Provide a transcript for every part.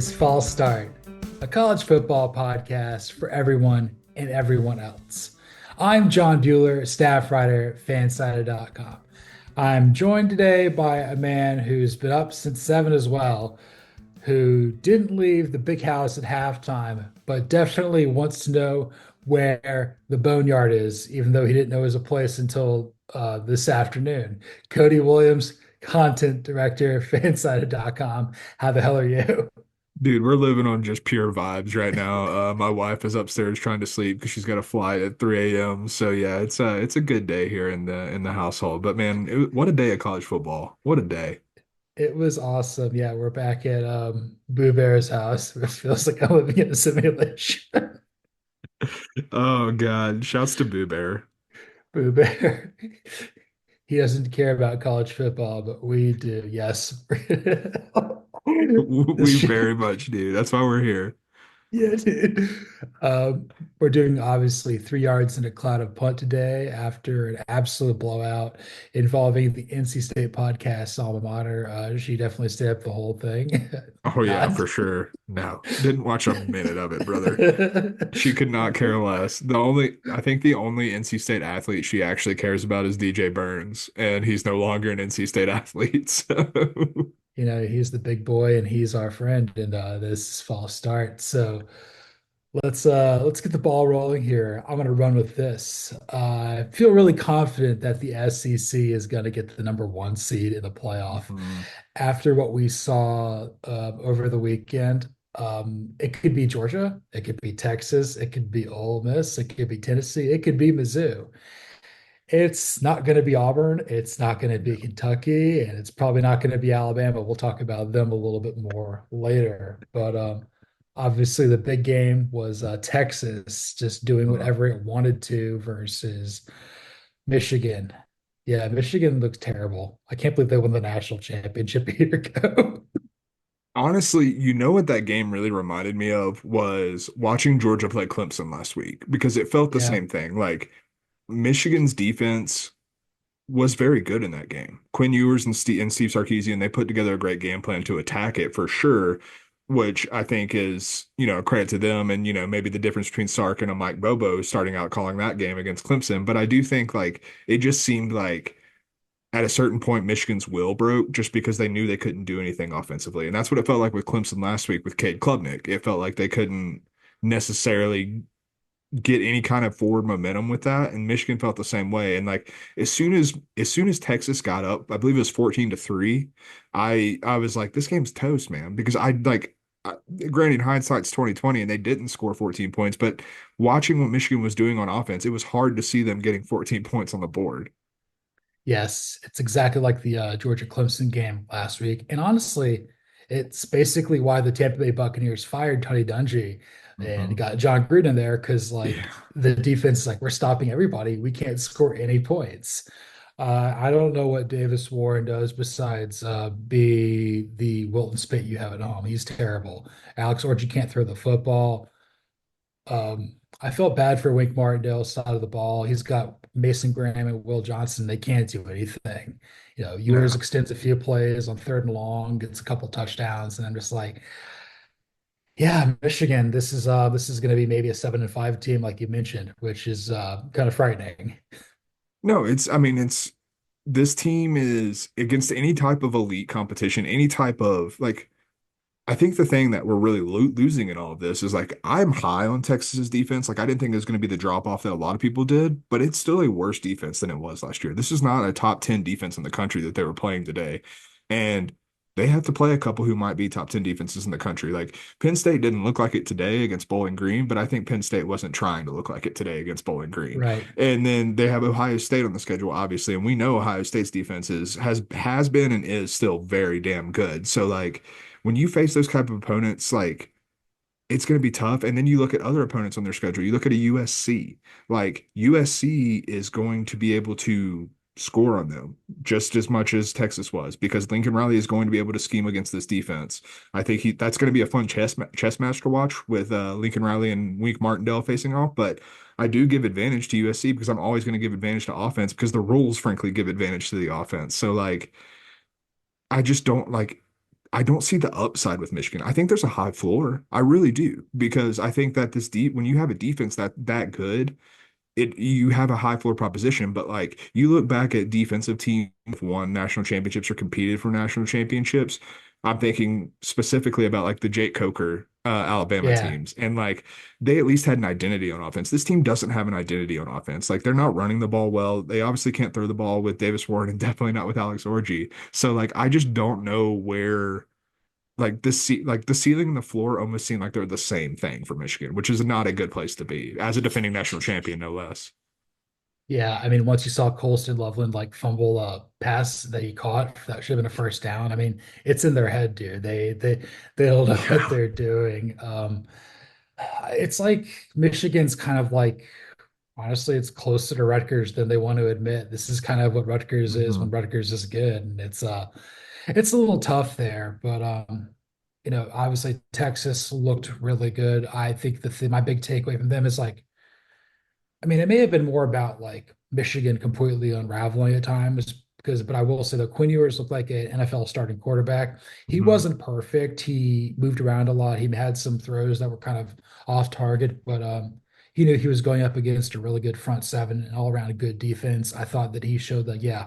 is Fall Start, a college football podcast for everyone and everyone else. I'm John Buhler, staff writer at fansided.com. I'm joined today by a man who's been up since 7 as well, who didn't leave the big house at halftime, but definitely wants to know where the boneyard is, even though he didn't know it was a place until this afternoon. Cody Williams, content director at fansided.com. How the hell are you? Dude, we're living on just pure vibes right now. My wife is upstairs trying to sleep because she's got a flight at 3 a.m. So yeah, it's a good day here in the household. But man, what a day of college football! What a day! It was awesome. Yeah, we're back at Boo Bear's house. It feels like I'm living in a simulation. Oh God, shouts to Boo Bear. Boo Bear. He doesn't care about college football, but we do. Yes. We This very much do. That's why we're here. Yeah, dude. We're doing obviously 3 yards in a cloud of punt today after an absolute blowout involving the NC State podcast alma mater. She definitely stayed up the whole thing. Oh yeah, Not. for sure. No, didn't watch a minute of it, brother. She could not care less. I think the only NC State athlete she actually cares about is DJ Burns, and he's no longer an NC State athlete. So. He's the big boy and he's our friend, and this is false start. So let's get the ball rolling here. I'm gonna run with this. I feel really confident that the SEC is gonna get the number one seed in the playoff Mhm. after what we saw over the weekend. It could be Georgia, it could be Texas, it could be Ole Miss, it could be Tennessee, it could be Mizzou. It's not going to be Auburn. It's not going to be Kentucky, and it's probably not going to be Alabama. We'll talk about them a little bit more later. But obviously, the big game was Texas just doing Uh, whatever it wanted to versus Michigan. Yeah, Michigan looks terrible. I can't believe they won the national championship a year ago. Honestly, you know what that game really reminded me of was watching Georgia play Clemson last week because it felt the Yeah. same thing. Like Michigan's defense was very good in that game. Quinn Ewers and Steve Sarkisian, they put together a great game plan to attack it for sure, which I think is, a credit to them and, maybe the difference between Sark and a Mike Bobo starting out calling that game against Clemson. But I do think like it just seemed like at a certain point, Michigan's will broke just because they knew they couldn't do anything offensively. And that's what it felt like with Clemson last week with Cade Klubnik. It felt like they couldn't necessarily get any kind of forward momentum with that. And Michigan felt the same way. And like as soon as Texas got up, I believe it was 14-3, I was like, this game's toast, man. Because granted, hindsight's 2020 and they didn't score 14 points, but watching what Michigan was doing on offense, it was hard to see them getting 14 points on the board. Yes, it's exactly like the Georgia Clemson game last week. And honestly, it's basically why the Tampa Bay Buccaneers fired Tony Dungy and Mhm. got John Gruden there because Yeah. like the defense is like, we're stopping everybody. We can't score any points. I don't know what Davis Warren does besides be the Wilton Spit you have at home. He's terrible. Alex Orchard can't throw the football. I felt bad for Wink Martindale's side of the ball. He's got Mason Graham and Will Johnson. They can't do anything. Ewers No. extends a few plays on 3rd and long, gets a couple touchdowns, and I'm just like, yeah, Michigan. This is going to be maybe a 7-5 team, like you mentioned, which is kind of frightening. No, I mean, this team is against any type of elite competition, any type of like, I think the thing that we're really losing in all of this is like, I'm high on Texas's defense. Like, I didn't think it was going to be the drop off that a lot of people did, but it's still a worse defense than it was last year. This is not a top 10 defense in the country that they were playing today. And they have to play a couple who might be top 10 defenses in the country. Like Penn State didn't look like it today against Bowling Green, but I think Penn State wasn't trying to look like it today against Bowling Green. Right. And then they have Ohio State on the schedule, obviously, and we know Ohio State's defense has been and is still very damn good. So like when you face those type of opponents, like it's going to be tough. And then you look at other opponents on their schedule. You look at a USC. Like USC is going to be able to score on them just as much as Texas was because Lincoln Riley is going to be able to scheme against this defense. I think that's going to be a fun chess match to watch with Lincoln Riley and Wink Martindale facing off. But I do give advantage to USC because I'm always going to give advantage to offense because the rules, frankly, give advantage to the offense. So like I just don't like. I don't see the upside with Michigan. I think there's a high floor. I really do, because I think that this deep when you have a defense that good, it you have a high floor proposition. But like you look back at defensive teams who've won national championships or competed for national championships. I'm thinking specifically about like the Jake Coker Alabama Yeah. teams, and like they at least had an identity on offense. This team doesn't have an identity on offense. Like they're not running the ball well. They obviously can't throw the ball with Davis Ward, and definitely not with Alex Orji. So like I just don't know where like the ceiling and the floor almost seem like they're the same thing for Michigan, which is not a good place to be as a defending national champion, no less. Yeah, I mean, once you saw Colston Loveland like fumble a pass that he caught, that should have been a first down. I mean, it's in their head, dude. They don't know what Yeah. they're doing. It's like Michigan's kind of like honestly, it's closer to Rutgers than they want to admit. This is kind of what Rutgers is when Mhm. Rutgers is good, and it's a little tough there. But obviously Texas looked really good. I think my big takeaway from them is like I mean, it may have been more about like Michigan completely unraveling at times but I will say that Quinn Ewers looked like an NFL starting quarterback. He Mhm. wasn't perfect. He moved around a lot. He had some throws that were kind of off target, but he knew he was going up against a really good front seven and all around a good defense. I thought that he showed that, yeah,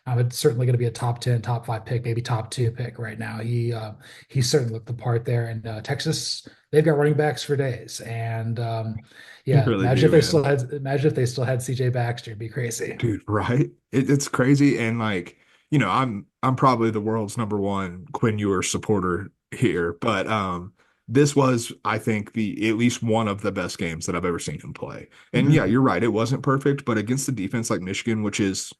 I'm certainly going to be a top 10, top five pick, maybe top two pick right now. He certainly looked the part there. And Texas, they've got running backs for days. And You yeah, really do, man. imagine if they still had CJ Baxter, it'd be crazy. Dude, right? It's crazy. And like, I'm probably the world's number one Quinn Ewers supporter here, but this was, I think, the at least one of the best games that I've ever seen him play. And yeah, Mhm. you're right, it wasn't perfect, but against a defense like Michigan, which is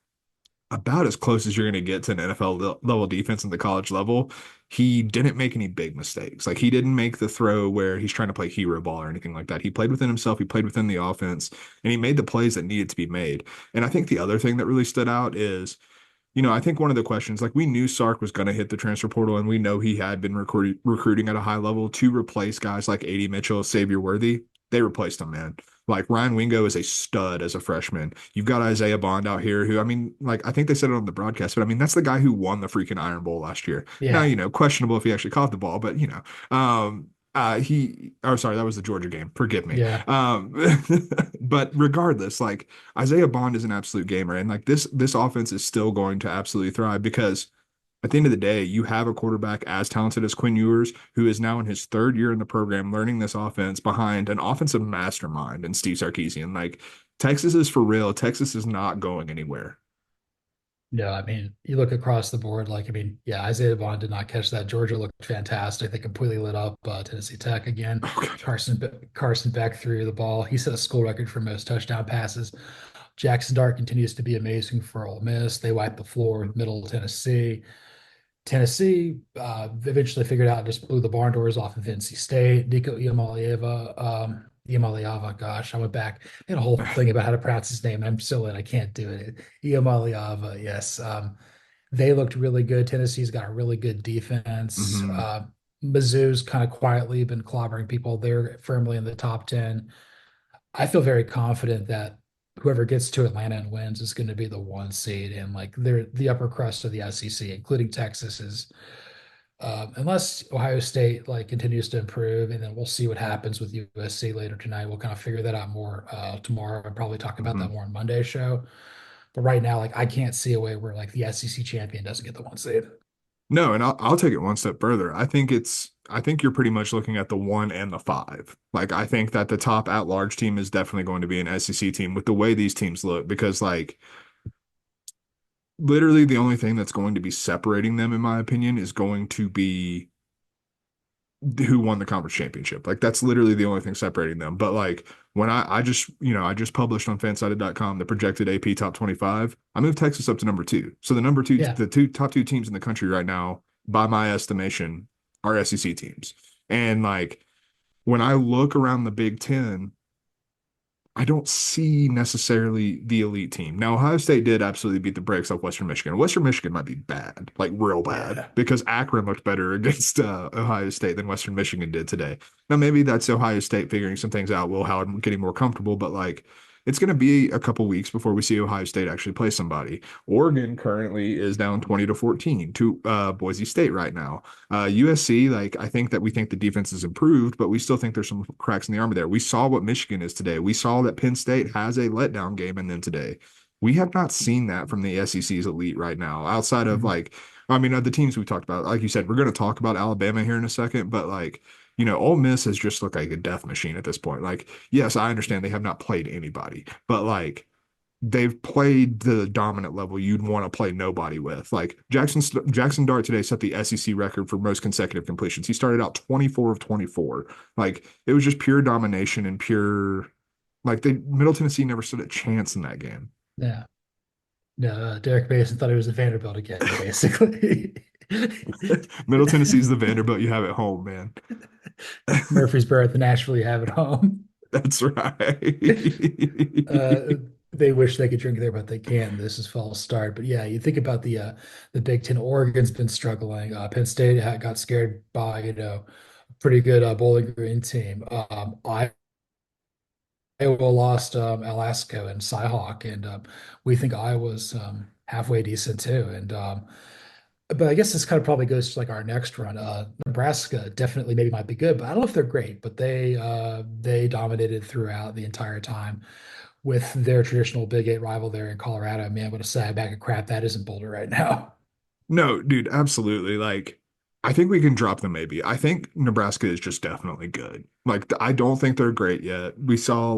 about as close as you're going to get to an NFL level defense in the college level, he didn't make any big mistakes. Like he didn't make the throw where he's trying to play hero ball or anything like that. He played within himself, he played within the offense, and he made the plays that needed to be made. And I think the other thing that really stood out is I think one of the questions, like we knew Sark was going to hit the transfer portal, and we know he had been recruiting at a high level to replace guys like A.D. Mitchell, Xavier Worthy. They replaced him, man. Like Ryan Wingo is a stud as a freshman. You've got Isaiah Bond out here, who I mean, like I think they said it on the broadcast, but I mean that's the guy who won the freaking Iron Bowl last year. Now, Yeah. questionable if he actually caught the ball, but sorry, that was the Georgia game. Forgive me. Yeah. But regardless, like Isaiah Bond is an absolute gamer, and like this offense is still going to absolutely thrive because at the end of the day, you have a quarterback as talented as Quinn Ewers, who is now in his third year in the program, learning this offense behind an offensive mastermind and Steve Sarkisian. Like Texas is for real. Texas is not going anywhere. No, I mean, you look across the board, like, I mean, yeah, Isaiah Bond did not catch that. Georgia looked fantastic. They completely lit up Tennessee Tech again. Oh God. Carson Beck threw the ball. He set a school record for most touchdown passes. Jackson Dart continues to be amazing for Ole Miss. They wiped the floor with Middle Tennessee. Tennessee eventually figured out and just blew the barn doors off of NC State. Nico Iamaleava, gosh, I went back. They had a whole thing about how to pronounce his name. I'm still in. I can't do it. Iamaleava, yes. They looked really good. Tennessee's got a really good defense. Hmm. Mizzou's kind of quietly been clobbering people. They're firmly in the top 10. I feel very confident that whoever gets to Atlanta and wins is going to be the one seed. And like they're the upper crust of the SEC, including Texas, is unless Ohio State like continues to improve, and then we'll see what happens with USC later tonight. We'll kind of figure that out more tomorrow and probably talk about Hmm. that more on Monday's show. But right now, like I can't see a way where like the SEC champion doesn't get the one seed. No, and I'll take it one step further. I think you're pretty much looking at the one and the five. Like I think that the top at large team is definitely going to be an SEC team with the way these teams look, because like literally the only thing that's going to be separating them, in my opinion, is going to be who won the conference championship. Like that's literally the only thing separating them. But like when I just published on fansided.com the projected AP top 25, I moved Texas up to number two. So Yeah, the two top two teams in the country right now, by my estimation, are SEC teams. And like when I look around the Big Ten, I don't see necessarily the elite team. Now, Ohio State did absolutely beat the brakes off Western Michigan. Western Michigan might be bad, like real bad, yeah. because Akron looked better against Ohio State than Western Michigan did today. Now, maybe that's Ohio State figuring some things out, Will Howard getting more comfortable, but like it's going to be a couple weeks before we see Ohio State actually play somebody. Oregon currently is down 20 to 14 to Boise State right now. USC, like I think that we think the defense is improved, but we still think there's some cracks in the armor there. We saw what Michigan is today. We saw that Penn State has a letdown game in them today. We have not seen that from the SEC's elite right now, outside of Mhm. like, I mean, the teams we talked about. Like you said, we're going to talk about Alabama here in a second, but like, Ole Miss has just looked like a death machine at this point. Like, yes, I understand they have not played anybody, but like they've played the dominant level you'd want to play nobody with. Like Jackson Dart today set the SEC record for most consecutive completions. He started out 24 of 24. Like it was just pure domination and pure like they Middle Tennessee never stood a chance in that game. Yeah. No, Derek Mason thought he was a Vanderbilt again, basically. Middle Tennessee's the Vanderbilt you have at home, man. Murfreesboro, the Nashville you have at home. That's right. Uh, they wish they could drink there, but they can't. This is false start. But yeah, you think about the Big Ten. Oregon's been struggling. Penn State got scared by a pretty good Bowling Green team. Iowa lost Alaska and Cyhawk, and we think Iowa's halfway decent too. And but I guess this kind of probably goes to like our next run. Nebraska definitely maybe might be good, but I don't know if they're great. But they dominated throughout the entire time with their traditional Big Eight rival there in Colorado. Man, what a sad bag of crap that is in Boulder right now. No, dude, absolutely. Like, I think we can drop them maybe. I think Nebraska is just definitely good. Like, I don't think they're great yet. We saw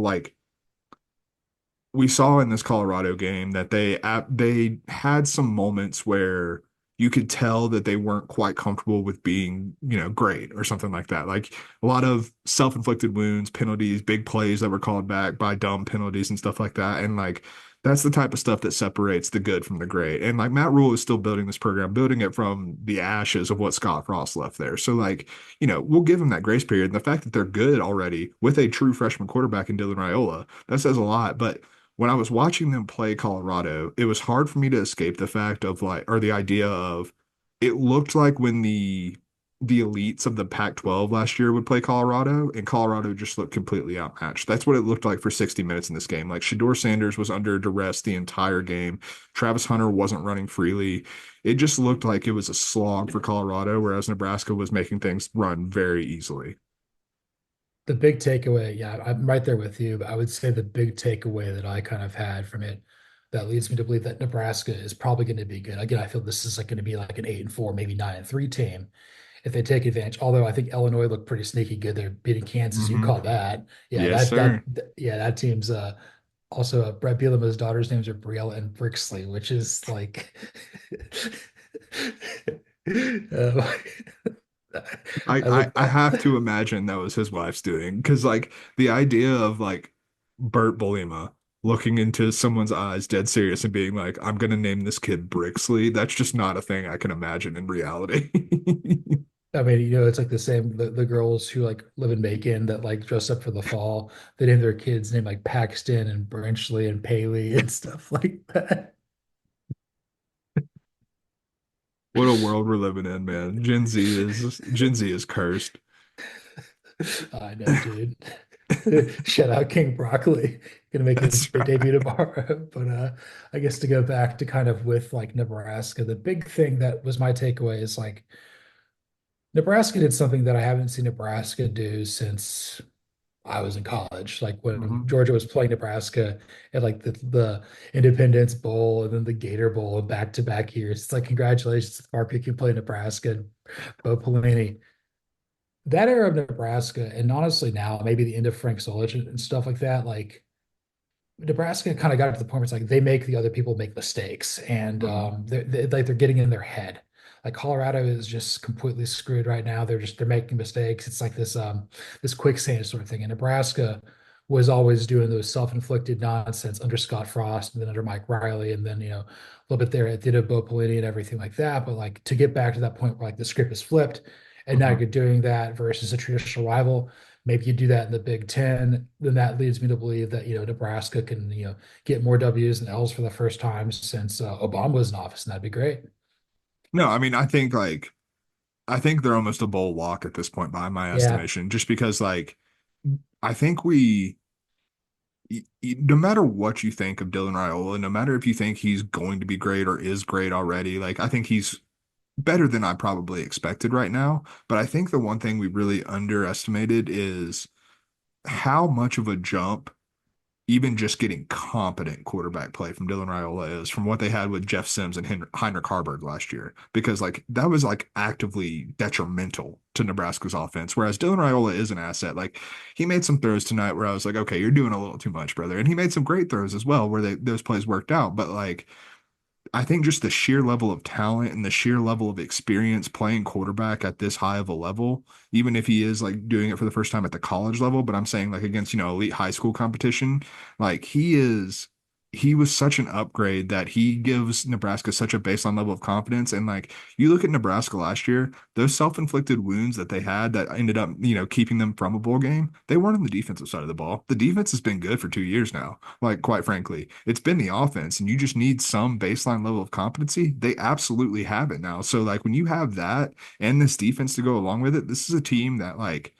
in this Colorado game that they had some moments where you could tell that they weren't quite comfortable with being, great or something like that. Like a lot of self-inflicted wounds, penalties, big plays that were called back by dumb penalties and stuff like that. And like that's the type of stuff that separates the good from the great. And like Matt Rule is still building this program, building it from the ashes of what Scott Frost left there. So like, we'll give them that grace period. And the fact that they're good already with a true freshman quarterback in Dylan Raiola, that says a lot. But when I was watching them play Colorado, it was hard for me to escape the fact of like, or the idea of it looked like when the elites of the Pac-12 last year would play Colorado, and Colorado just looked completely outmatched. That's what it looked like for 60 minutes in this game. Like Shador Sanders was under duress the entire game. Travis Hunter wasn't running freely. It just looked like it was a slog for Colorado, whereas Nebraska was making things run very easily. The big takeaway, yeah, I'm right there with you, but I would say the big takeaway that I kind of had from it that leads me to believe that Nebraska is probably going to be good. Again, I feel this is like going to be like an 8-4, maybe 9-3 team if they take advantage. Although I think Illinois looked pretty sneaky good. They're beating Kansas. You Hmm. call that. Yeah, Yes, sir. yeah, that team's also Brett Bielema's daughter's names are Briella and Brixley, which is like uh, I, I I look I have to imagine that was his wife's doing because like the idea of like Bert Bolema looking into someone's eyes dead serious and being like, I'm gonna name this kid Brixley, that's just not a thing I can imagine in reality. I mean, it's like the same the girls who like live in Macon that like dress up for the fall. They name their kids name like Paxton and Brenchley and Paley and stuff like that. What a world we're living in, man. Gen Z is cursed. I know, dude. Shout out King Broccoli. Gonna make his That's debut right. tomorrow. But I guess to go back to kind of with like Nebraska, the big thing that was my takeaway is like Nebraska did something that I haven't seen Nebraska do since I was in college. Like when Hmm. Georgia was playing Nebraska at like the Independence Bowl and then the Gator Bowl and back-to-back years. It's like congratulations, Mark Pickett playing Nebraska and Bo Pelini. That era of Nebraska, and honestly now maybe the end of Frank Solich and stuff like that, like Nebraska kind of got to the point where it's like they make the other people make mistakes, and Hmm. they're getting in their head. Like Colorado is just completely screwed right now. They're making mistakes. It's like this quicksand sort of thing. And Nebraska was always doing those self-inflicted nonsense under Scott Frost and then under Mike Riley, and then a little bit there at Dito Bo Pelini and everything like that. But like to get back to that point where like the script is flipped, and now Hmm. you're doing that versus a traditional rival. Maybe you do that in the Big Ten, then that leads me to believe that Nebraska can get more W's and L's for the first time since Obama was in office, and that'd be great. No, I mean, I think they're almost a bowl lock at this point by my Yeah, estimation, just because like I think we no matter what you think of Dylan Raiola, no matter if you think he's going to be great or is great already, like I think he's better than I probably expected right now. But I think the one thing we really underestimated is how much of a jump even just getting competent quarterback play from Dylan Raiola is from what they had with Jeff Sims and Heinrich Haarberg last year, because like that was like actively detrimental to Nebraska's offense. Whereas Dylan Raiola is an asset. Like he made some throws tonight where I was like, okay, you're doing a little too much, brother. And he made some great throws as well where those plays worked out. But like I think just the sheer level of talent and the sheer level of experience playing quarterback at this high of a level, even if he is like doing it for the first time at the college level, but I'm saying like against, elite high school competition, like he was such an upgrade that he gives Nebraska such a baseline level of confidence. And like you look at Nebraska last year, those self-inflicted wounds that they had that ended up, keeping them from a bowl game, they weren't on the defensive side of the ball. The defense has been good for 2 years now. Like, quite frankly, it's been the offense, and you just need some baseline level of competency. They absolutely have it now. So, like, when you have that and this defense to go along with it, this is a team that, like,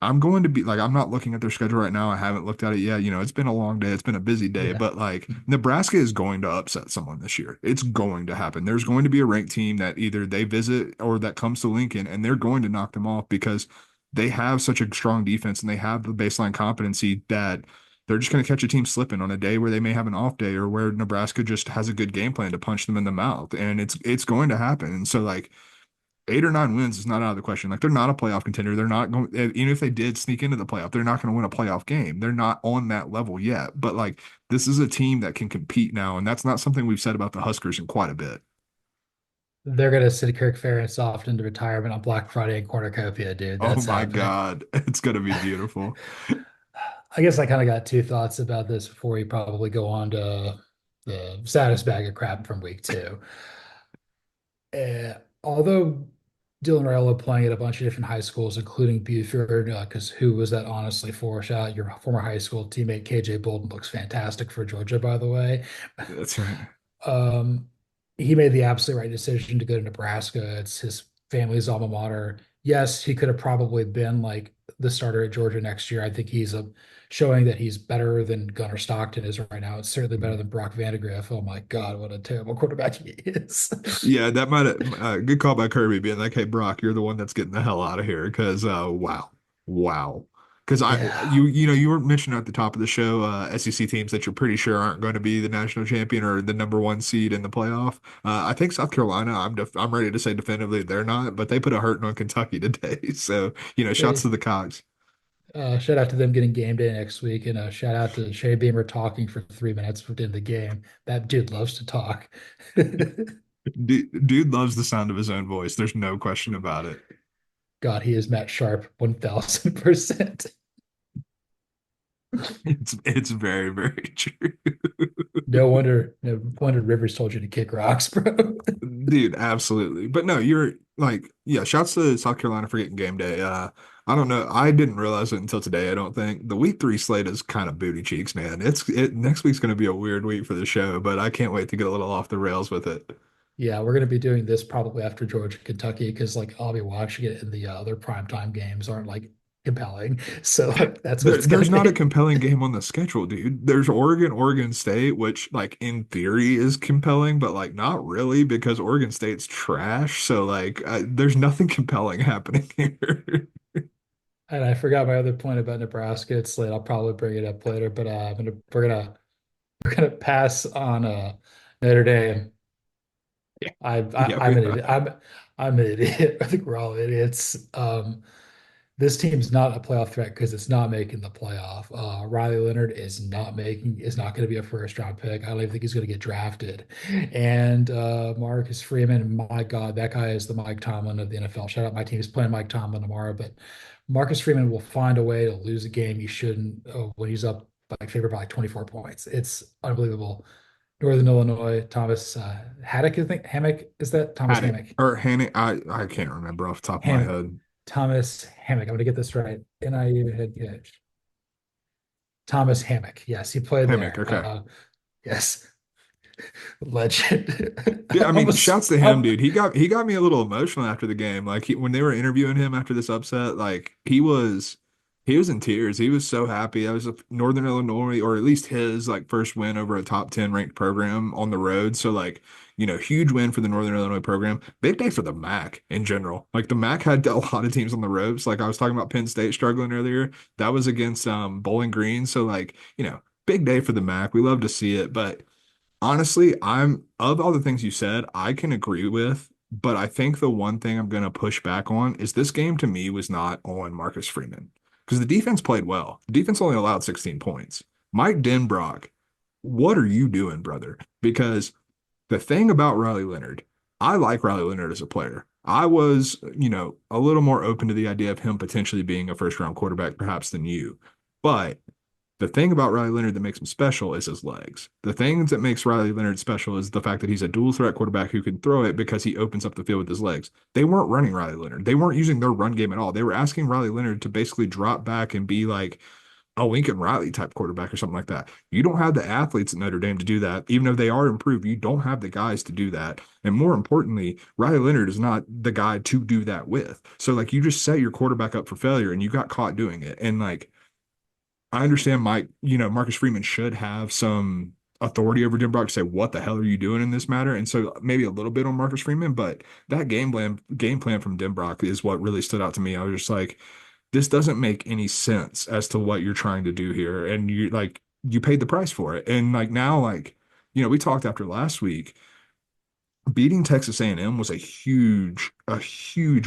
I'm going to be like, I'm not looking at their schedule right now. I haven't looked at it yet. It's been a long day. It's been a busy day, Yeah. but like Nebraska is going to upset someone this year. It's going to happen. There's going to be a ranked team that either they visit or that comes to Lincoln, and they're going to knock them off because they have such a strong defense and they have the baseline competency that they're just going to catch a team slipping on a day where they may have an off day or where Nebraska just has a good game plan to punch them in the mouth. And it's going to happen. And so like 8 or 9 wins is not out of the question. Like they're not a playoff contender. They're not going, even if they did sneak into the playoff, they're not going to win a playoff game. They're not on that level yet. But like this is a team that can compete now, and that's not something we've said about the Huskers in quite a bit. They're gonna send Kirk Ferentz off into retirement on Black Friday in Cornucopia, dude. Oh That's my happening. God, it's gonna be beautiful. I guess I kind of got two thoughts about this before we probably go on to the saddest bag of crap from week two. Although Dylan Raiola playing at a bunch of different high schools, including Buford, because who was that honestly for? Shout out your former high school teammate KJ Bolden looks fantastic for Georgia, by the way. That's right. Um, he made the absolute right decision to go to Nebraska. It's his family's alma mater. Yes, he could have probably been like the starter at Georgia next year. I think he's showing that he's better than Gunnar Stockton is right now. It's certainly better than Brock Vandagriff. Oh my God, what a terrible quarterback he is. Yeah, that might have good call by Kirby being like, "Hey, Brock, you're the one that's getting the hell out of here." Because wow, wow. Because Yeah. you were mentioning at the top of the show, SEC teams that you're pretty sure aren't going to be the national champion or the number one seed in the playoff. I think South Carolina. I'm ready to say definitively they're not, but they put a hurting on Kentucky today. So shouts to They the Cogs. shout out to them getting game day next week, and shout out to Shea Beamer talking for 3 minutes within the game. That dude loves to talk. Dude loves the sound of his own voice. There's no question about it. God, he is Matt Sharp 1000%. It's very, very true. No wonder Rivers told you to kick rocks, bro. Dude, absolutely. But no, you're like, yeah, shouts to South Carolina for getting game day. I don't know. I didn't realize it until today, I don't think. The week three slate is kind of booty cheeks, man. Next week's gonna be a weird week for the show, but I can't wait to get a little off the rails with it. Yeah, we're gonna be doing this probably after Georgia, Kentucky, because like I'll be watching it and the other primetime games aren't like compelling. So like that's what it's gonna There's not a be. compelling game on the schedule, dude. There's Oregon State, which like in theory is compelling, but like not really because Oregon State's trash. So like there's nothing compelling happening here. And I forgot my other point about Nebraska. It's late. I'll probably bring it up later, but we're gonna pass on Notre Dame. Yeah, yeah, I'm we an are. idiot. I'm an idiot. I think we're all idiots. This team's not a playoff threat because it's not making the playoff. Riley Leonard is not going to be a first round pick. I don't even think he's going to get drafted. And Marcus Freeman, my God, that guy is the Mike Tomlin of the NFL. Shout out my team is playing Mike Tomlin tomorrow, but Marcus Freeman will find a way to lose a game he shouldn't when he's up by favored by like 24 points. It's unbelievable. Northern Illinois, Thomas Haddock, I think Hammock is that Thomas Had it Hammock. or Hanny. I can't remember off the top of my Hammock. head. Thomas Hammock. I'm going to get this right. NIU head coach. Thomas Hammock. Yes, he played Hammock. there. Okay. Yes, legend. Yeah, I mean, Almost. shouts to him, dude. He got me a little emotional after the game. Like when they were interviewing him after this upset, like he was He was in tears. He was so happy. I was a Northern Illinois, or at least his like first win over a top 10 ranked program on the road. So like, huge win for the Northern Illinois program. Big day for the MAC in general. Like the MAC had a lot of teams on the ropes. Like I was talking about Penn State struggling earlier. That was against Bowling Green. So like, big day for the MAC. We love to see it. But honestly, I'm of all the things you said, I can agree with. But I think the one thing I'm going to push back on is this game to me was not on Marcus Freeman because the defense played well. The defense only allowed 16 points. Mike Denbrock, what are you doing, brother? Because the thing about Riley Leonard, I like Riley Leonard as a player. I was, a little more open to the idea of him potentially being a first round quarterback, perhaps than you. But the thing about Riley Leonard that makes him special is his legs. The things that makes Riley Leonard special is the fact that he's a dual threat quarterback who can throw it because he opens up the field with his legs. They weren't running Riley Leonard. They weren't using their run game at all. They were asking Riley Leonard to basically drop back and be like a Lincoln Riley type quarterback or something like that. You don't have the athletes at Notre Dame to do that. Even if they are improved, you don't have the guys to do that. And more importantly, Riley Leonard is not the guy to do that with. So like you just set your quarterback up for failure and you got caught doing it. And like I understand Marcus Freeman should have some authority over Jim Brock to say, what the hell are you doing in this matter? And so maybe a little bit on Marcus Freeman, but that game plan from Jim Brock is what really stood out to me. I was just like, this doesn't make any sense as to what you're trying to do here. And you paid the price for it. And like now, like, we talked after last week beating Texas A&M was a huge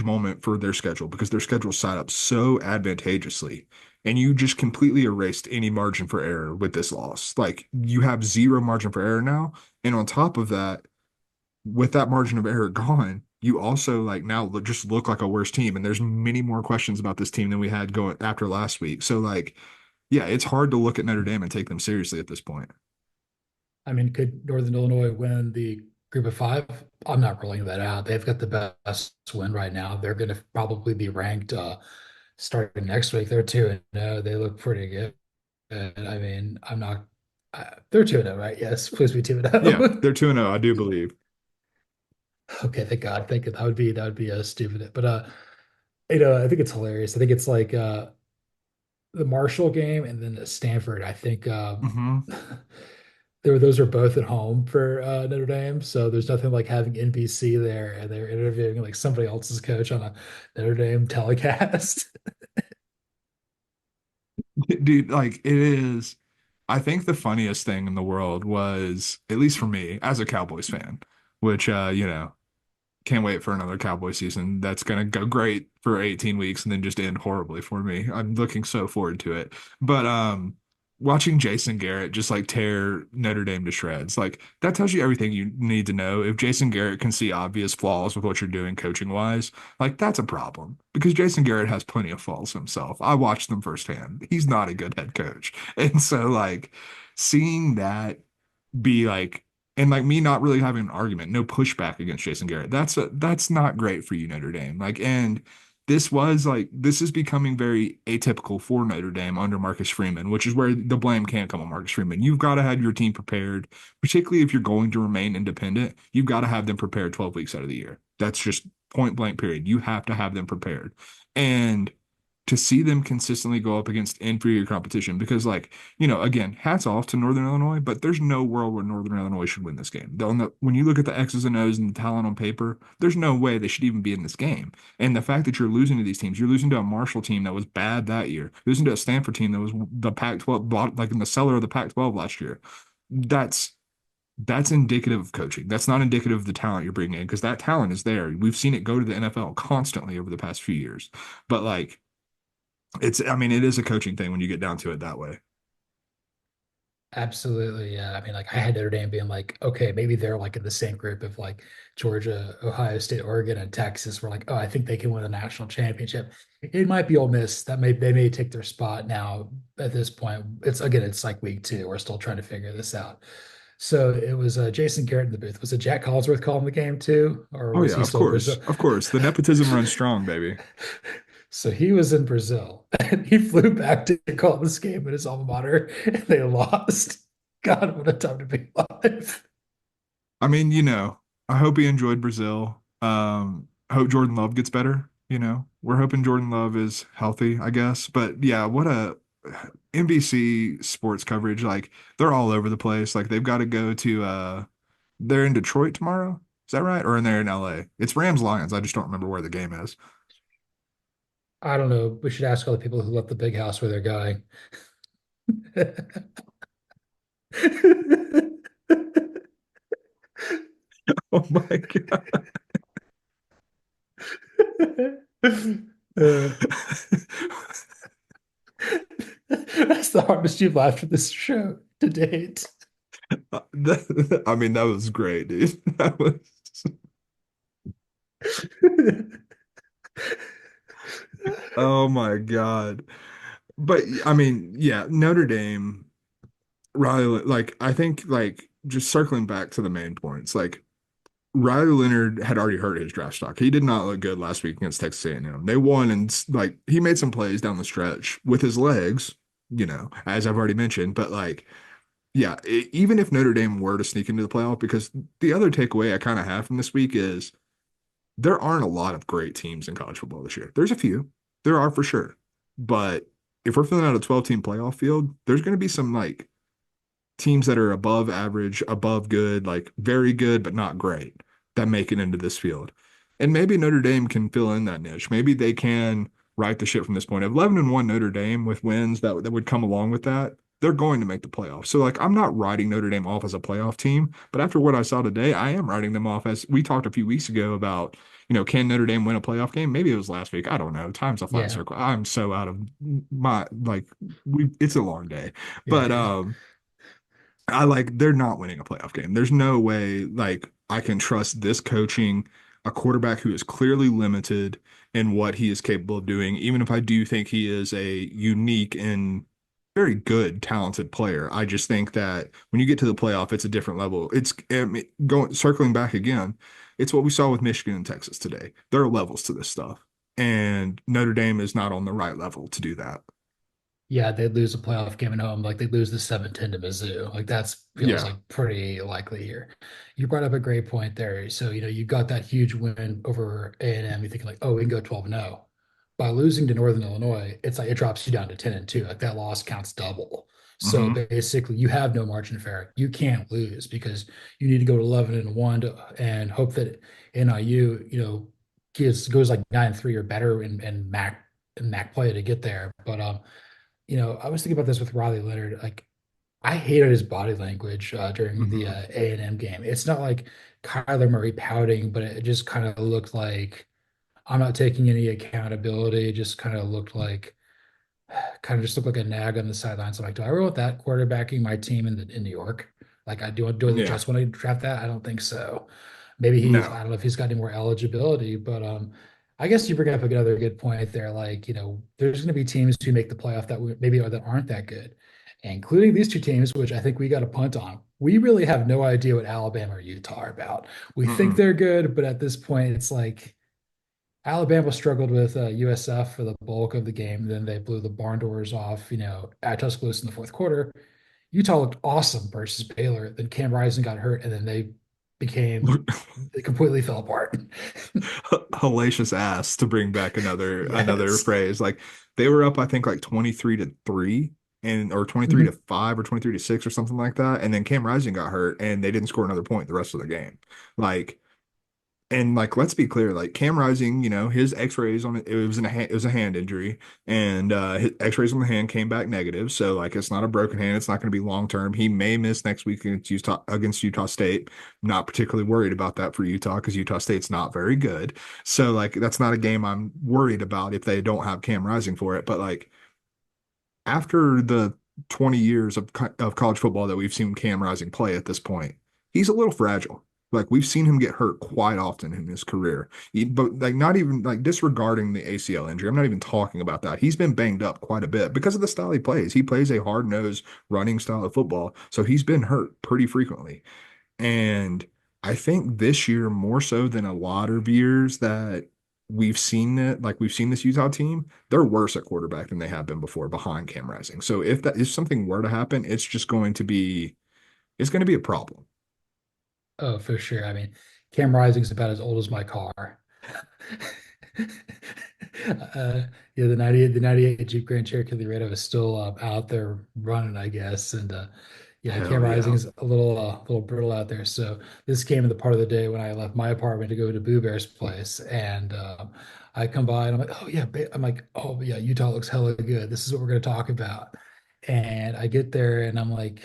moment for their schedule because their schedule sat up so advantageously. And you just completely erased any margin for error with this loss. Like you have zero margin for error now. And on top of that, with that margin of error gone, you also like now just look like a worse team. And there's many more questions about this team than we had going after last week. So like, yeah, it's hard to look at Notre Dame and take them seriously at this point. I mean, could Northern Illinois win the group of five? I'm not ruling that out. They've got the best win right now. They're going to probably be ranked starting next week. They're 2-0. They look pretty good. And I mean, I'm not. They're 2-0, right? Yes, please be Yeah, 2-0. they're 2-0, I do believe. Okay, thank God. Thank you. That would be stupid. But I think it's hilarious. I think it's like the Marshall game and then the Stanford. I think Hmm. those are both at home for Notre Dame, so there's nothing like having NBC there and they're interviewing like somebody else's coach on a Notre Dame telecast. Dude, like it is. I think the funniest thing in the world was, at least for me, as a Cowboys fan, which can't wait for another Cowboy season. That's gonna go great for 18 weeks and then just end horribly for me. I'm looking so forward to it. But watching Jason Garrett just like tear Notre Dame to shreds, like that tells you everything you need to know. If Jason Garrett can see obvious flaws with what you're doing coaching wise, like that's a problem because Jason Garrett has plenty of flaws himself. I watched them firsthand. He's not a good head coach. And so like seeing that be like and like me not really having an argument, no pushback against Jason Garrett. That's not great for you, Notre Dame. Like, and this is becoming very atypical for Notre Dame under Marcus Freeman, which is where the blame can come on Marcus Freeman. You've got to have your team prepared, particularly if you're going to remain independent. You've got to have them prepared 12 weeks out of the year. That's just point blank period. You have to have them prepared. And to see them consistently go up against inferior competition because like again, hats off to Northern Illinois, but there's no world where Northern Illinois should win this game. When you look at the X's and O's and the talent on paper, there's no way they should even be in this game. And the fact that you're losing to these teams, you're losing to a Marshall team that was bad that year, losing to a Stanford team that was the Pac-12, like in the cellar of the Pac-12 last year. That's that's indicative of coaching. That's not indicative of the talent you're bringing in because that talent is there. We've seen it go to the NFL constantly over the past few years. But like I mean, it is a coaching thing when you get down to it that way. Absolutely, yeah. I mean, like I had Notre Dame being like, okay, maybe they're like in the same group of like Georgia, Ohio State, Oregon, and Texas. We're like, oh, I think they can win a national championship. It might be Ole Miss that they may take their spot now. At this point, it's like week two. We're still trying to figure this out. So it was Jason Garrett in the booth. Was it Jack Collinsworth calling the game too, or Oh was yeah, he of still in course. Brazil? Of course. The nepotism runs strong, baby. So he was in Brazil and he flew back to call this game at his alma mater and they lost. God, what a time to be alive. I mean, I hope he enjoyed Brazil. Hope Jordan Love gets better. we're hoping Jordan Love is healthy, I guess. But yeah, what a NBC sports coverage. Like they're all over the place. Like they've got to go to they're in Detroit tomorrow. Is that right? Or in there in LA? It's Rams Lions. I just don't remember where the game is. I don't know. We should ask all the people who left the big house where they're going. Oh my God. Uh, that's the hardest you've laughed at this show to date. I mean, that was great, dude. That was oh my God. But I mean, yeah, Notre Dame, Riley, like I think like just circling back to the main points, like Riley Leonard had already hurt his draft stock. He did not look good last week against Texas A&M. They won and like he made some plays down the stretch with his legs, as I've already mentioned. But like, yeah, even if Notre Dame were to sneak into the playoff, because the other takeaway I kind of have from this week is there aren't a lot of great teams in college football this year. There's a few, there are for sure. But if we're filling out a 12-team playoff field, there's going to be some like teams that are above average, above good, like very good, but not great that make it into this field. And maybe Notre Dame can fill in that niche. Maybe they can right the ship from this point. 11-1 Notre Dame with wins that would come along with that, they're going to make the playoffs. So like I'm not writing Notre Dame off as a playoff team, but after what I saw today, I am writing them off as we talked a few weeks ago about, can Notre Dame win a playoff game? Maybe it was last week. I don't know. Time's a flat Yeah, circle. I'm so out of my like it's a long day. yeah, But dude. I like they're not winning a playoff game. There's no way like I can trust this coaching a quarterback who is clearly limited in what he is capable of doing, even if I do think he is a unique and very good, talented player. I just think that when you get to the playoff, it's a different level. It's I mean, going circling back again, it's what we saw with Michigan and Texas today. There are levels to this stuff, and Notre Dame is not on the right level to do that. Yeah, they'd lose a playoff game at home. Like they'd lose the 7-10 to Mizzou. Like that's feels Yeah. like pretty likely here. You brought up a great point there. So, you got that huge win over A&M. You're thinking like, oh, we can go 12-0. By losing to Northern Illinois, it's like it drops you down to 10-2. Like that loss counts double. So Hmm. basically you have no margin of error. You can't lose because you need to go to 11-1 and hope that NIU, goes like 9-3 or better in MAC play to get there. But I was thinking about this with Riley Leonard. Like, I hated his body language during the Hmm. A&M game. It's not like Kyler Murray pouting, but it just kind of looked like I'm not taking any accountability. It just kind of just looked like a nag on the sidelines. I'm like, do I really want that quarterbacking my team in New York? Like, do I Yeah. just want to draft that? I don't think so. Maybe I No. don't know if he's got any more eligibility, but I guess you bring up another good point there. Like, there's going to be teams who make the playoff maybe that aren't that good, including these two teams, which I think we got a punt on. We really have no idea what Alabama or Utah are about. We think Mm-mm. they're good, but at this point, it's like Alabama struggled with USF for the bulk of the game. Then they blew the barn doors off, at Tuscaloosa in the fourth quarter. Utah looked awesome versus Baylor. Then Cam Rising got hurt, and then they completely fell apart. Hellacious ass to bring back another Yes. phrase. Like they were up, I think, like 23-3 and or 23 to Mhm. 5 or 23 to 6 or something like that. And then Cam Rising got hurt and they didn't score another point the rest of the game. Like and like, let's be clear, like Cam Rising, his X-rays on it was it was a hand injury, and his X-rays on the hand came back negative. So like, it's not a broken hand. It's not going to be long term. He may miss next week against Utah State. Not particularly worried about that for Utah because Utah State's not very good. So like, that's not a game I'm worried about if they don't have Cam Rising for it. But like, after the 20 years of college football that we've seen Cam Rising play at this point, he's a little fragile. Like we've seen him get hurt quite often in his career. But like not even like disregarding the ACL injury. I'm not even talking about that. He's been banged up quite a bit because of the style he plays. He plays a hard-nosed running style of football. So he's been hurt pretty frequently. And I think this year, more so than a lot of years that we've seen this Utah team, they're worse at quarterback than they have been before behind Cam Rising. So if something were to happen, it's going to be a problem. Oh, for sure. I mean, Cam Rising's about as old as my car. Yeah, the '98 Jeep Grand Cherokee Laredo is still out there running, I guess. And yeah, Cam Hell Rising yeah. is a little brutal out there. So this came in the part of the day when I left my apartment to go to Boo Bear's place, and I come by and I'm like, oh yeah, I'm like, oh yeah, Utah looks hella good. This is what we're gonna talk about. And I get there and I'm like,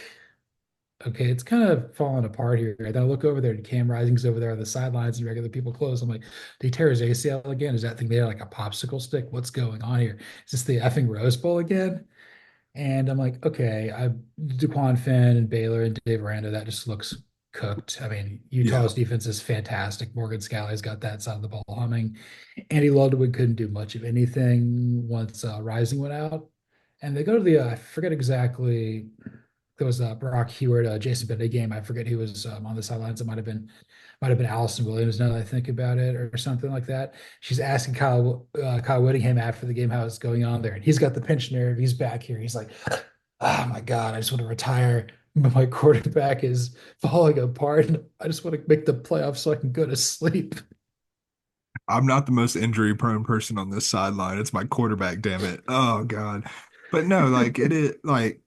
okay, it's kind of falling apart here. Then I look over there and Cam Rising's over there on the sidelines and regular people close. I'm like, did he tear his ACL again? Is that thing made out like a popsicle stick? What's going on here? Is this the effing Rose Bowl again? And I'm like, okay, I DeQuan Finn and Baylor and Dave Aranda, that just looks cooked. I mean, Yeah. Utah's defense is fantastic. Morgan Scalley's got that side of the ball humming. Andy Ludwig couldn't do much of anything once Rising went out. And they go to the I forget exactly, there was a Brock Heward, Jason Bennett game. I forget who was on the sidelines. It might have been Allison Williams. Now that I think about it, or something like that. She's asking Kyle Whittingham after the game how it's going on there, and he's got the pinched nerve. He's back here. He's like, "Oh my God, I just want to retire. My quarterback is falling apart, and I just want to make the playoffs so I can go to sleep." I'm not the most injury prone person on this sideline. It's my quarterback, damn it. Oh God. But no, like it is like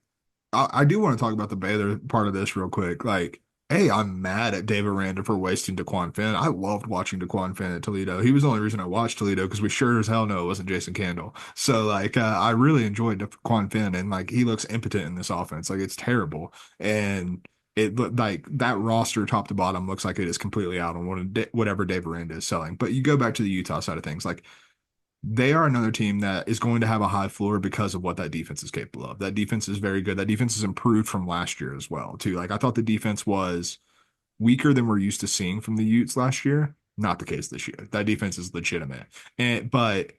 I do want to talk about the Baylor part of this real quick. Like, hey, I'm mad at Dave Aranda for wasting DeQuan Finn. I loved watching DeQuan Finn at Toledo. He was the only reason I watched Toledo because we sure as hell know it wasn't Jason Candle. So like, I really enjoyed DeQuan Finn, and like he looks impotent in this offense. Like it's terrible, and it looked like that roster top to bottom looks like it is completely out on whatever Dave Aranda is selling. But you go back to the Utah side of things, like they are another team that is going to have a high floor because of what that defense is capable of. That defense is very good. That defense has improved from last year as well, too. Like I thought the defense was weaker than we're used to seeing from the Utes last year. Not the case this year. That defense is legitimate. But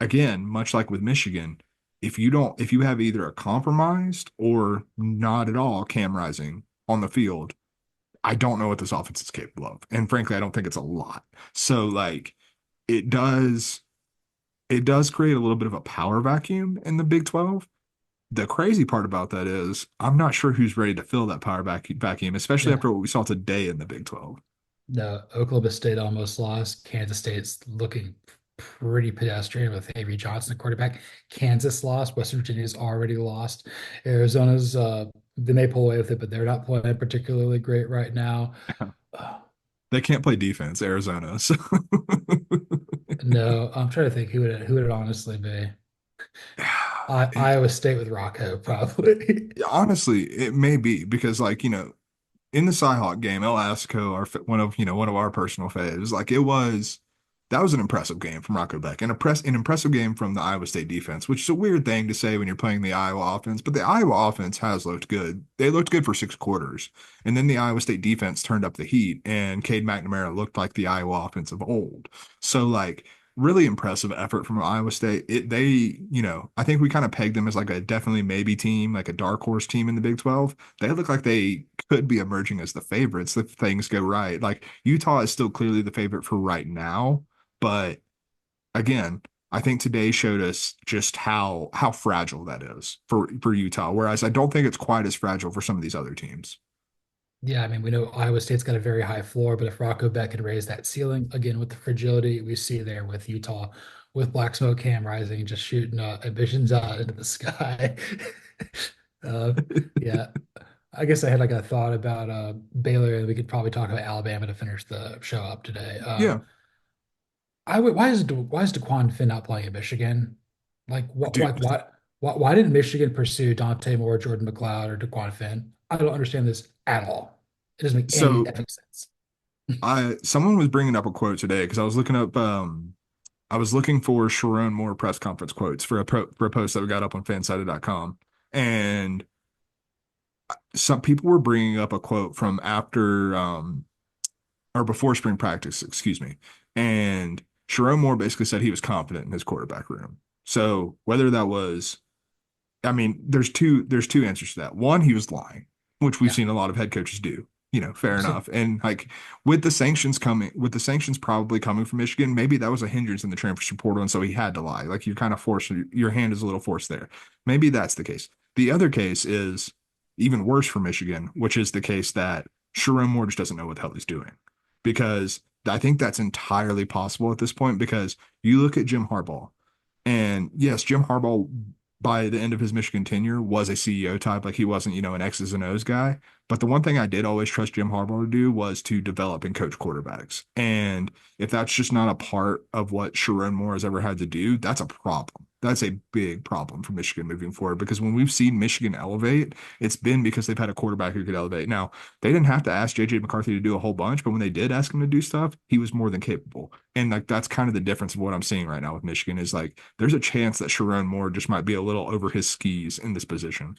again, much like with Michigan, if you have either a compromised or not at all Cam Rising on the field, I don't know what this offense is capable of. And frankly, I don't think it's a lot. So like it does it does create a little bit of a power vacuum in the Big 12. The crazy part about that is I'm not sure who's ready to fill that vacuum, especially Yeah. after what we saw today in the Big 12. No, Oklahoma State almost lost. Kansas State's looking pretty pedestrian with Avery Johnson, the quarterback. Kansas lost. West Virginia's already lost. Arizona's they may pull away with it, but they're not playing particularly great right now. Uh, They can't play defense, Arizona. So no, I'm trying to think who would it honestly be. Iowa State with Rocco, probably. honestly, it may be because like, in the Cyhawk game, El Asico, one of our personal faves, like that was an impressive game from Rocco Beck, an impressive game from the Iowa State defense, which is a weird thing to say when you're playing the Iowa offense, but the Iowa offense has looked good. They looked good for 6 quarters, and then the Iowa State defense turned up the heat, and Cade McNamara looked like the Iowa offense of old. So like really impressive effort from Iowa State. I think we kind of pegged them as like a definitely maybe team, like a dark horse team in the Big 12. They look like they could be emerging as the favorites if things go right. Like Utah is still clearly the favorite for right now, but again, I think today showed us just how fragile that is for Utah. Whereas I don't think it's quite as fragile for some of these other teams. Yeah, I mean, we know Iowa State's got a very high floor, but if Rocco Beck can raise that ceiling again with the fragility we see there with Utah, with Black Smoke Cam Rising, just shooting ambitions out into the sky. uh, yeah, I guess I had like a thought about Baylor, and we could probably talk about Alabama to finish the show up today. Yeah, Why is DeQuan Finn not playing at Michigan? dude. Why didn't Michigan pursue Dante Moore, Jordan McLeod, or DeQuan Finn? I don't understand this at all. It doesn't make any So effing sense. I someone was bringing up a quote today because I was looking for Sharon Moore press conference quotes for a post that we got up on fansided.com. And some people were bringing up a quote from after or before spring practice, excuse me. And Sharon Moore basically said he was confident in his quarterback room. So whether that was, I mean, there's two answers to that. One, he was lying, which we've Yeah. seen a lot of head coaches do. Fair So, enough. And like with the sanctions probably coming from Michigan, maybe that was a hindrance in the transfer portal, and so he had to lie. Like you kind of forced your hand is a little forced there. Maybe that's the case. The other case is even worse for Michigan, which is the case that Sharon Moore just doesn't know what the hell he's doing because I think that's entirely possible at this point because you look at Jim Harbaugh, and yes, Jim Harbaugh, by the end of his Michigan tenure, was a CEO type. Like he wasn't, an X's and O's guy. But the one thing I did always trust Jim Harbaugh to do was to develop and coach quarterbacks. And if that's just not a part of what Sharon Moore has ever had to do, that's a problem. That's a big problem for Michigan moving forward because when we've seen Michigan elevate, it's been because they've had a quarterback who could elevate. Now, they didn't have to ask JJ McCarthy to do a whole bunch, but when they did ask him to do stuff, he was more than capable. And like that's kind of the difference of what I'm seeing right now with Michigan is like there's a chance that Sharon Moore just might be a little over his skis in this position.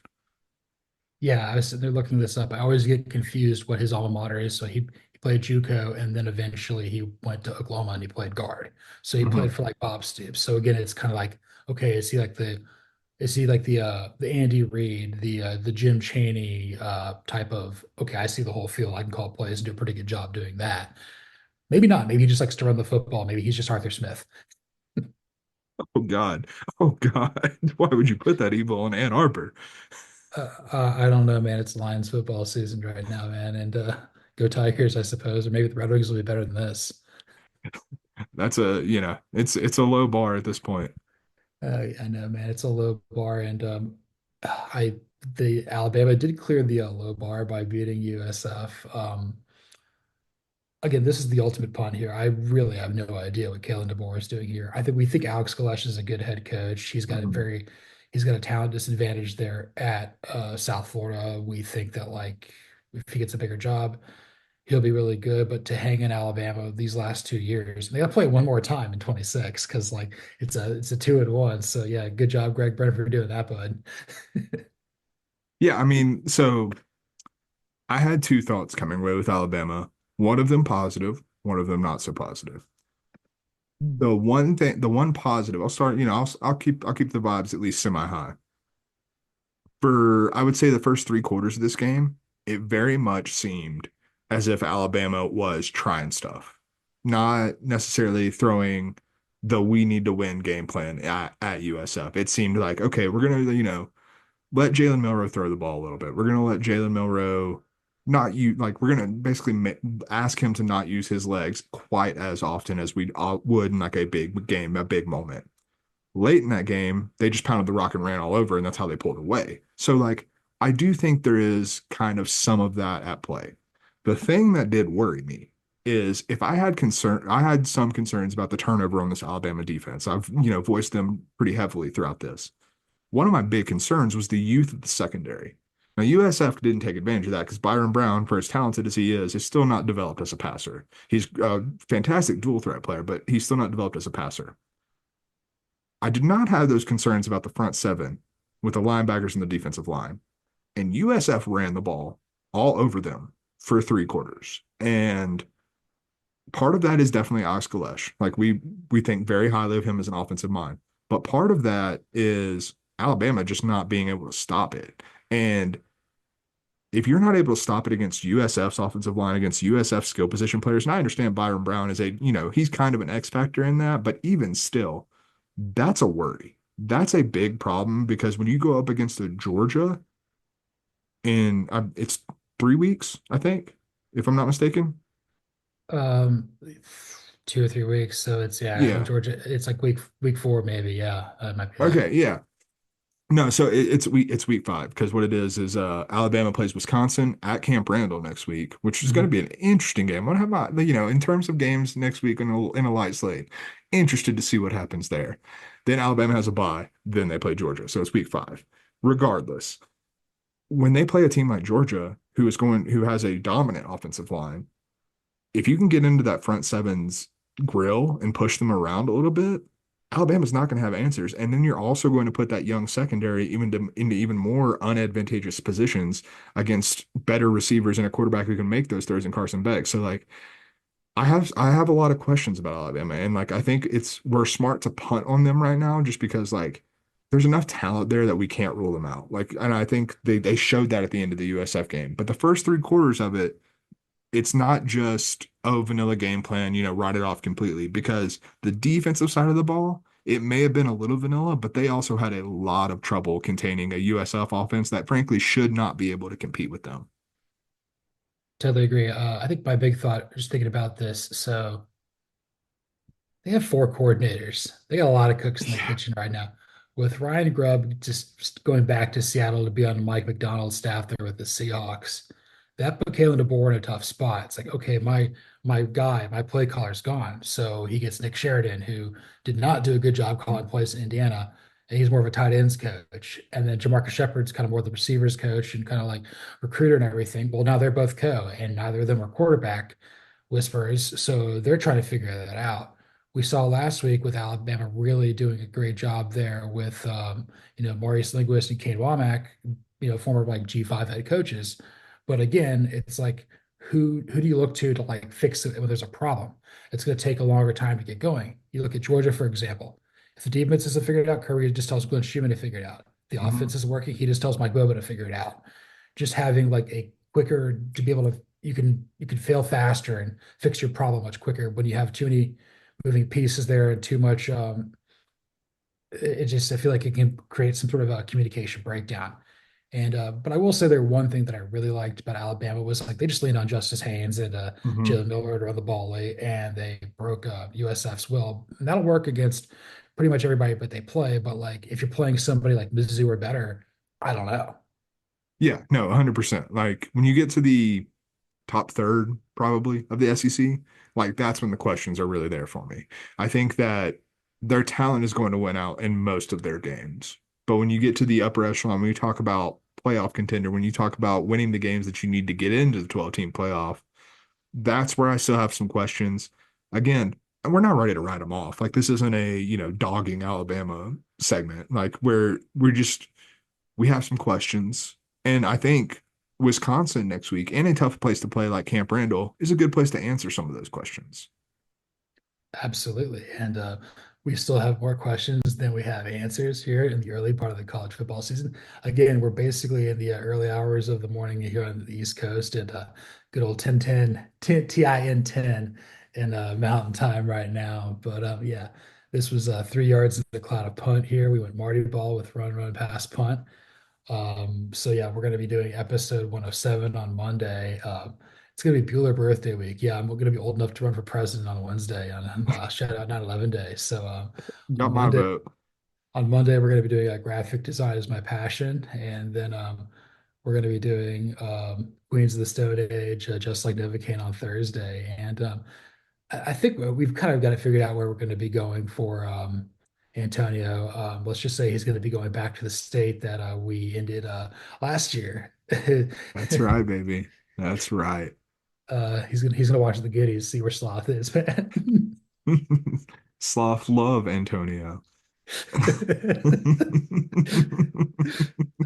Yeah, I was sitting there looking this up. I always get confused what his alma mater is. So he played JUCO and then eventually he went to Oklahoma and he played guard. So he Mhm. played for like Bob Stoops. So again, it's kind of like, okay, is he like the Andy Reid, the Jim Chaney type of, okay, I see the whole field. I can call plays and do a pretty good job doing that. Maybe not. Maybe he just likes to run the football. Maybe he's just Arthur Smith. Oh God. Oh God. Why would you put that evil on Ann Arbor? I don't know, man. It's Lions football season right now, man. And go Tigers, I suppose. Or maybe the Red Wings will be better than this. That's it's a low bar at this point. I know, man. It's a low bar, and I the Alabama did clear the low bar by beating USF. Again, this is the ultimate pun here. I really have no idea what Kalen DeBoer is doing here. I think we think Alex Galesh is a good head coach. Mhm. He's got a talent disadvantage there at South Florida. We think that like if he gets a bigger job, he'll be really good. But to hang in Alabama these last 2 years, they got to play one more time in 26 because like it's a 2-1. So yeah, good job, Greg Brennan, for doing that, bud. Yeah, I mean, so I had two thoughts coming away with Alabama. One of them positive, one of them not so positive. The one positive, I'll start, I'll keep the vibes at least semi high. For I would say the first three quarters of this game, it very much seemed as if Alabama was trying stuff, not necessarily throwing the we need to win game plan at USF. It seemed like, okay, we're gonna, let Jalen Milrow throw the ball a little bit. We're gonna let Jalen Milrow not you like we're gonna basically ask him to not use his legs quite as often as we would in like a big game, a big moment. Late in that game, they just pounded the rock and ran all over, and that's how they pulled away. So, like, I do think there is kind of some of that at play. The thing that did worry me is if I had some concerns about the turnover on this Alabama defense. I've, voiced them pretty heavily throughout this. One of my big concerns was the youth of the secondary. Now, USF didn't take advantage of that because Byron Brown, for as talented as he is still not developed as a passer. He's a fantastic dual threat player, but he's still not developed as a passer. I did not have those concerns about the front seven with the linebackers and the defensive line. And USF ran the ball all over them for three quarters. And part of that is definitely Alex Galesh. Like we think very highly of him as an offensive mind. But part of that is Alabama just not being able to stop it. And if you're not able to stop it against USF's offensive line, against USF skill position players, and I understand Byron Brown is he's kind of an X factor in that, but even still, that's a worry. That's a big problem because when you go up against a Georgia in it's 3 weeks, I think, if I'm not mistaken. Um, 2 or 3 weeks. So it's yeah, I think Yeah. Georgia. It's like week four maybe. Yeah, it might be that. Okay. Yeah. No, so it's week 5 because what it is Alabama plays Wisconsin at Camp Randall next week, which is going to Mhm. be an interesting game. What have I, in terms of games next week in a light slate, interested to see what happens there. Then Alabama has a bye, then they play Georgia, so it's week 5. Regardless, when they play a team like Georgia, who has a dominant offensive line, if you can get into that front seven's grill and push them around a little bit, Alabama's not going to have answers. And then you're also going to put that young secondary into even more unadvantageous positions against better receivers and a quarterback who can make those throws in Carson Beck. So like I have a lot of questions about Alabama. And like I think we're smart to punt on them right now just because like there's enough talent there that we can't rule them out. Like, and I think they showed that at the end of the USF game. But the first three quarters of it, it's not just vanilla game plan, write it off completely because the defensive side of the ball, it may have been a little vanilla, but they also had a lot of trouble containing a USF offense that frankly should not be able to compete with them. Totally agree. I think my big thought, just thinking about this, so they have four coordinators. They got a lot of cooks in the Yeah. kitchen right now. With Ryan Grubb just going back to Seattle to be on Mike McDonald's staff there with the Seahawks, that put Kalen DeBoer in a tough spot. It's like, okay, my guy, my play caller's gone. So he gets Nick Sheridan, who did not do a good job calling plays in Indiana. And he's more of a tight ends coach. And then Jamarcus Shepard's kind of more the receivers coach and kind of like recruiter and everything. Well, now they're both co, and neither of them are quarterback whisperers. So they're trying to figure that out. We saw last week with Alabama really doing a great job there with Maurice Linguist and Kane Womack, former like G5 head coaches. But again, it's like who do you look to like fix it when there's a problem? It's going to take a longer time to get going. You look at Georgia, for example. If the defense isn't figured out, Kirby just tells Glenn Schumann to figure it out. The Mhm. offense isn't working, he just tells Mike Bobo to figure it out. Just having like a quicker to be able to you can fail faster and fix your problem much quicker when you have too many moving pieces there and too much it just I feel like it can create some sort of a communication breakdown. And but I will say there one thing that I really liked about Alabama was like they just leaned on Justice Haynes and Mhm. Jalen Miller to run the ball late, and they broke USF's will. And that'll work against pretty much everybody, but they play. But like if you're playing somebody like Mizzou or better, I don't know. Yeah, no, 100%. Like when you get to the top third probably of the SEC, like that's when the questions are really there for me. I think that their talent is going to win out in most of their games. But when you get to the upper echelon, when you talk about playoff contender, when you talk about winning the games that you need to get into the 12-team playoff, that's where I still have some questions. Again, and we're not ready to write them off. Like this isn't a, dogging Alabama segment. Like we're just we have some questions. And I think Wisconsin next week and a tough place to play like Camp Randall is a good place to answer some of those questions. Absolutely. And we still have more questions than we have answers here in the early part of the college football season. Again, we're basically in the early hours of the morning here on the East Coast and good old 10 10 in Mountain Time right now. But yeah, this was 3 yards in the cloud of punt here. We went Marty ball with run, run, pass, punt. So yeah, we're going to be doing episode 107 on Monday. It's going to be Bueller birthday week. Yeah, I'm going to be old enough to run for president on Wednesday on shout out 9/11 day. So Got on my Monday, vote. we're going to be doing graphic design as my passion, and then we're going to be doing Queens of the Stone Age, just like Novocaine on Thursday. And I think we've kind of got it figured out where we're going to be going for Antonio. Let's just say he's going to be going back to the state that we ended last year. That's right, baby. That's right. He's gonna watch the goodies, see where Sloth is, man. Sloth love Antonio.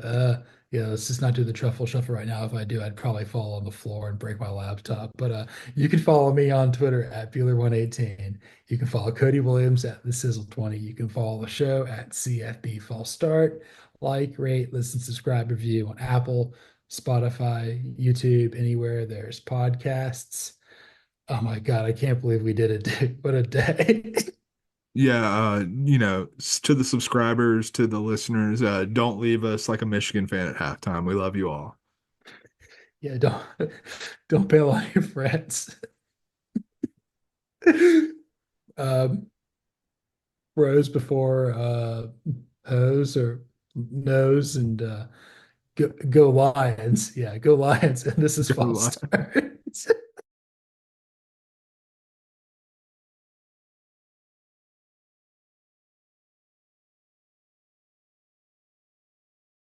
Uh, yeah, let's just not do the truffle shuffle right now. If I do, I'd probably fall on the floor and break my laptop. But you can follow me on Twitter at Bueller118. You can follow Cody Williams at the Sizzle20. You can follow the show at CFB False Start. Like, rate, listen, subscribe, review on Apple, Spotify, YouTube, anywhere there's podcasts. Oh my God, I can't believe we did it, dude. What a day. Yeah, to the subscribers, to the listeners, don't leave us like a Michigan fan at halftime. We love you all. Yeah, don't bail on your friends. Um, Rose before hose or nose and go Lions. Yeah, go Lions. And this is Go false Lions. start.